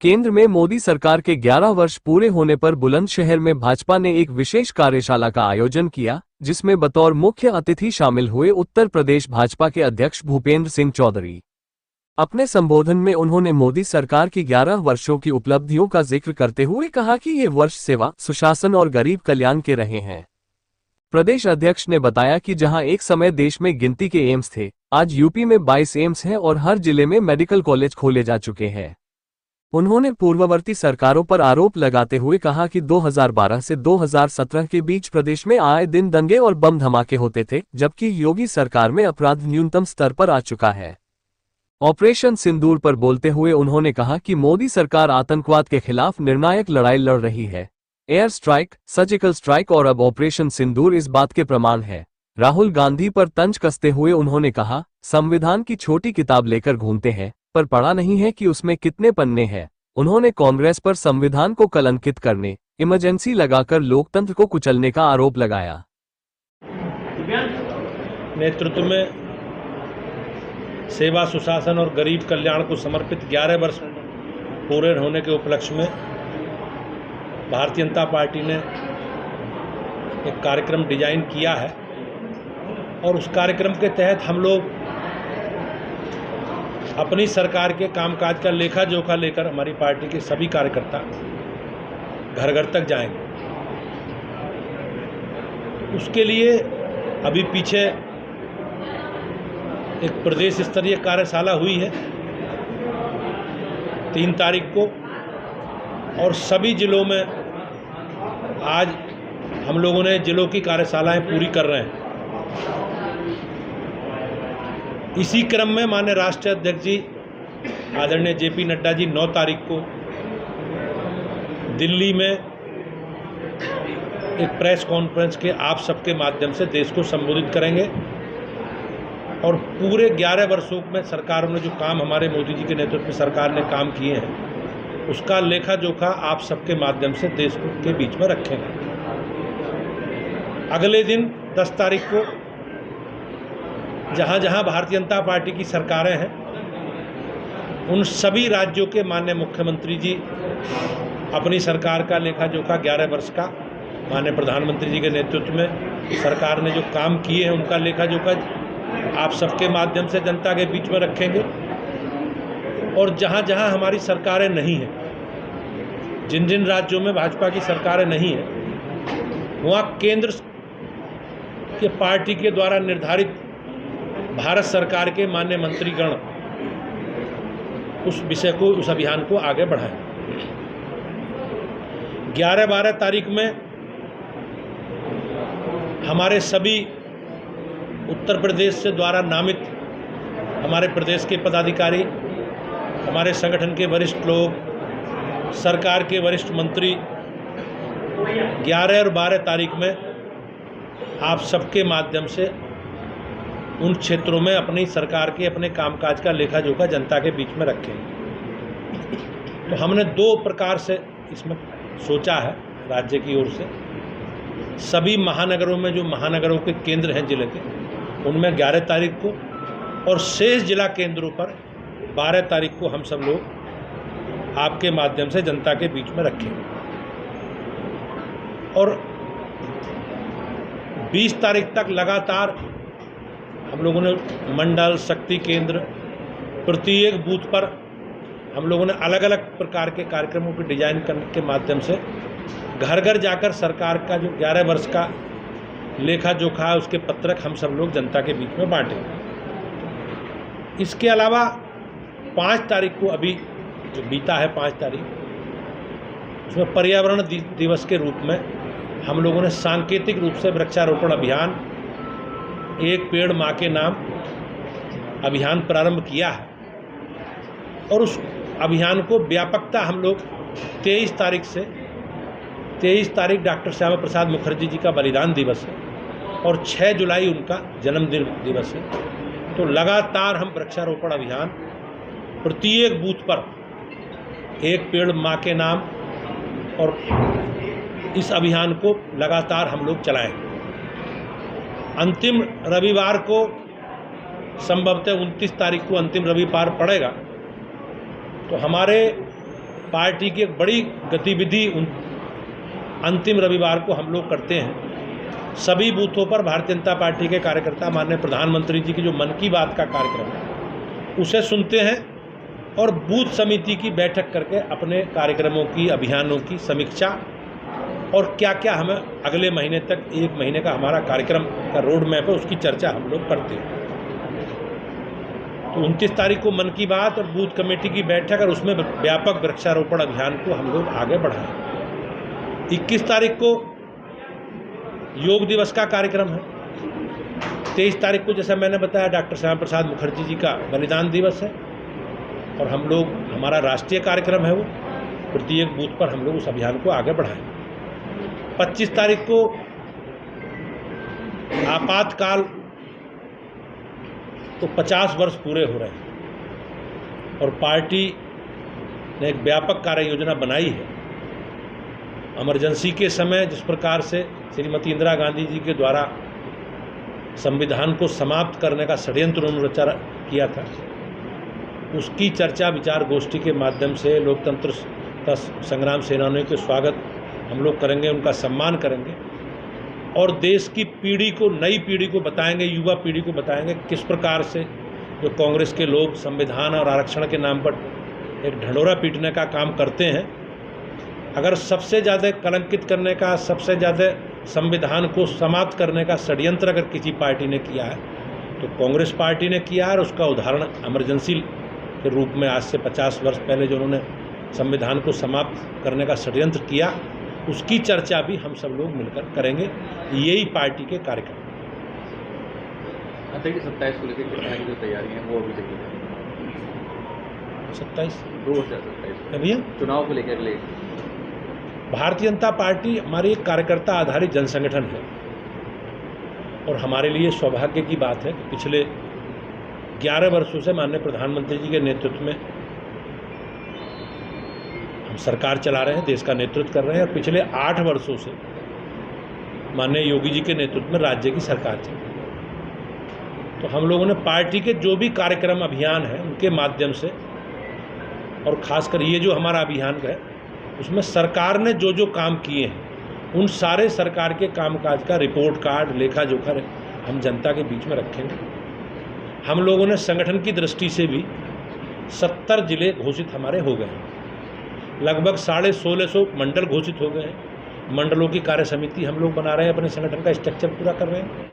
केंद्र में मोदी सरकार के 11 वर्ष पूरे होने पर बुलंदशहर में भाजपा ने एक विशेष कार्यशाला का आयोजन किया, जिसमें बतौर मुख्य अतिथि शामिल हुए उत्तर प्रदेश भाजपा के अध्यक्ष भूपेंद्र सिंह चौधरी। अपने संबोधन में उन्होंने मोदी सरकार की 11 वर्षों की उपलब्धियों का जिक्र करते हुए कहा कि ये वर्ष सेवा, सुशासन और गरीब कल्याण के रहे हैं। प्रदेश अध्यक्ष ने बताया कि जहां एक समय देश में गिनती के एम्स थे, आज यूपी में 22 एम्स हैं और हर जिले में मेडिकल कॉलेज खोले जा चुके हैं। उन्होंने पूर्ववर्ती सरकारों पर आरोप लगाते हुए कहा कि 2012 से 2017 के बीच प्रदेश में आए दिन दंगे और बम धमाके होते थे, जबकि योगी सरकार में अपराध न्यूनतम स्तर पर आ चुका है। ऑपरेशन सिंदूर पर बोलते हुए उन्होंने कहा कि मोदी सरकार आतंकवाद के खिलाफ निर्णायक लड़ाई लड़ रही है। एयर स्ट्राइक, सर्जिकल स्ट्राइक और अब ऑपरेशन सिंदूर इस बात के प्रमाण है। राहुल गांधी पर तंज कसते हुए उन्होंने कहा, संविधान की छोटी किताब लेकर घूमते हैं, पर पढ़ा नहीं है कि उसमें कितने पन्ने हैं। उन्होंने कांग्रेस पर संविधान को कलंकित करने, इमरजेंसी लगाकर लोकतंत्र को कुचलने का आरोप लगाया। नेतृत्व में सेवा, सुशासन और गरीब कल्याण को समर्पित 11 वर्ष पूरे होने के उपलक्ष्य में भारतीय जनता पार्टी ने एक कार्यक्रम डिजाइन किया है और उस कार्यक्रम के तहत हम लोग अपनी सरकार के कामकाज का लेखा जोखा लेकर हमारी पार्टी के सभी कार्यकर्ता घर घर तक जाएंगे। उसके लिए अभी पीछे एक प्रदेश स्तरीय कार्यशाला हुई है 3 तारीख को, और सभी जिलों में आज हम लोगों ने जिलों की कार्यशालाएं पूरी कर रहे हैं। इसी क्रम में माननीय राष्ट्रीय अध्यक्ष जी आदरणीय जेपी नड्डा जी 9 तारीख को दिल्ली में एक प्रेस कॉन्फ्रेंस के आप सबके माध्यम से देश को संबोधित करेंगे और पूरे 11 वर्षों में सरकारों ने जो काम, हमारे मोदी जी के नेतृत्व में सरकार ने काम किए हैं, उसका लेखा जोखा आप सबके माध्यम से देश के बीच में रखेंगे। अगले दिन 10 तारीख को जहाँ जहाँ भारतीय जनता पार्टी की सरकारें हैं, उन सभी राज्यों के माननीय मुख्यमंत्री जी अपनी सरकार का लेखा जोखा 11 वर्ष का माननीय प्रधानमंत्री जी के नेतृत्व में सरकार ने जो काम किए हैं उनका लेखा जोखा आप सबके माध्यम से जनता के बीच में रखेंगे। और जहाँ जहाँ हमारी सरकारें नहीं हैं, जिन जिन राज्यों में भाजपा की सरकारें नहीं हैं, वहाँ केंद्र के पार्टी के द्वारा निर्धारित भारत सरकार के माननीय मंत्रीगण उस विषय को, उस अभियान को आगे बढ़ाएं। 11-12 तारीख में हमारे सभी उत्तर प्रदेश से द्वारा नामित हमारे प्रदेश के पदाधिकारी, हमारे संगठन के वरिष्ठ लोग, सरकार के वरिष्ठ मंत्री 11 और 12 तारीख में आप सबके माध्यम से उन क्षेत्रों में अपनी सरकार के अपने कामकाज का लेखा जोखा जनता के बीच में रखें। तो हमने 2 प्रकार से इसमें सोचा है राज्य की ओर से। सभी महानगरों में जो महानगरों के केंद्र हैं जिले के, उनमें 11 तारीख को, और शेष जिला केंद्रों पर 12 तारीख को हम सब लोग आपके माध्यम से जनता के बीच में रखेंगे। और 20 तारीख तक लगातार हम लोगों ने मंडल, शक्ति केंद्र, प्रत्येक बूथ पर हम लोगों ने अलग अलग प्रकार के कार्यक्रमों को डिजाइन करने के माध्यम से घर घर जाकर सरकार का जो 11 वर्ष का लेखा जोखा है उसके पत्रक हम सब लोग जनता के बीच में बांटेंगे। इसके अलावा 5 तारीख को अभी जो बीता है 5 तारीख, उसमें पर्यावरण दिवस के रूप में हम लोगों ने सांकेतिक रूप से वृक्षारोपण अभियान, एक पेड़ माँ के नाम अभियान प्रारंभ किया है। और उस अभियान को व्यापकता हम लोग 23 तारीख डॉक्टर श्यामा प्रसाद मुखर्जी जी का बलिदान दिवस है और 6 जुलाई उनका जन्मदिन दिवस है। तो लगातार हम वृक्षारोपण अभियान प्रत्येक बूथ पर एक पेड़ माँ के नाम, और इस अभियान को लगातार हम लोग चलाएंगे। अंतिम रविवार को संभवतः 29 तारीख को अंतिम रविवार पड़ेगा, तो हमारे पार्टी की एक बड़ी गतिविधि अंतिम रविवार को हम लोग करते हैं। सभी बूथों पर भारतीय जनता पार्टी के कार्यकर्ता माननीय प्रधानमंत्री जी की जो मन की बात का कार्यक्रम है उसे सुनते हैं और बूथ समिति की बैठक करके अपने कार्यक्रमों की, अभियानों की समीक्षा और क्या क्या हमें अगले महीने तक, 1 महीने का हमारा कार्यक्रम का रोड मैप है, उसकी चर्चा हम लोग करते हैं। तो 29 तारीख को मन की बात और बूथ कमेटी की बैठक और उसमें व्यापक वृक्षारोपण अभियान को हम लोग आगे बढ़ाएं। 21 तारीख को योग दिवस का कार्यक्रम है। 23 तारीख को जैसा मैंने बताया डॉक्टर श्यामा प्रसाद मुखर्जी जी का बलिदान दिवस है और हम लोग, हमारा राष्ट्रीय कार्यक्रम है वो, प्रत्येक बूथ पर हम लोग उस अभियान को आगे बढ़ाएं। 25 तारीख को आपातकाल तो 50 वर्ष पूरे हो रहे हैं और पार्टी ने एक व्यापक कार्य योजना बनाई है। इमरजेंसी के समय जिस प्रकार से श्रीमती इंदिरा गांधी जी के द्वारा संविधान को समाप्त करने का षड्यंत्र उन्होंने रचा किया था, उसकी चर्चा विचार गोष्ठी के माध्यम से लोकतंत्र संग्राम सेनानियों के स्वागत हम लोग करेंगे, उनका सम्मान करेंगे और देश की पीढ़ी को, नई पीढ़ी को बताएंगे, युवा पीढ़ी को बताएंगे किस प्रकार से जो कांग्रेस के लोग संविधान और आरक्षण के नाम पर एक ढंढोरा पीटने का काम करते हैं। अगर सबसे ज़्यादा कलंकित करने का, सबसे ज़्यादा संविधान को समाप्त करने का षड्यंत्र अगर किसी पार्टी ने किया है तो कांग्रेस पार्टी ने किया है और उसका उदाहरण इमरजेंसी के रूप में आज से 50 वर्ष पहले जो उन्होंने संविधान को समाप्त करने का षड्यंत्र किया, उसकी चर्चा भी हम सब लोग मिलकर करेंगे। यही पार्टी के कार्यक्रम। देखिए 27 को लेकर कितना की जो तैयारी है वो अभी तक 27 भैया चुनाव को लेकर ले भारतीय जनता पार्टी हमारी एक कार्यकर्ता आधारित जन संगठन है और हमारे लिए सौभाग्य की बात है कि पिछले 11 वर्षों से माननीय प्रधानमंत्री जी के नेतृत्व में हम सरकार चला रहे हैं, देश का नेतृत्व कर रहे हैं और पिछले 8 वर्षों से माननीय योगी जी के नेतृत्व में राज्य की सरकार चल रही है। तो हम लोगों ने पार्टी के जो भी कार्यक्रम, अभियान हैं उनके माध्यम से और खासकर ये जो हमारा अभियान है उसमें सरकार ने जो जो काम किए हैं उन सारे सरकार के कामकाज का रिपोर्ट कार्ड, लेखा जोखा हम जनता के बीच में रखेंगे। हम लोगों ने संगठन की दृष्टि से भी 70 जिले घोषित हमारे हो गए हैं, लगभग 1650 मंडल घोषित हो गए हैं। मंडलों की कार्य समिति हम लोग बना रहे हैं, अपने संगठन का स्ट्रक्चर पूरा कर रहे हैं।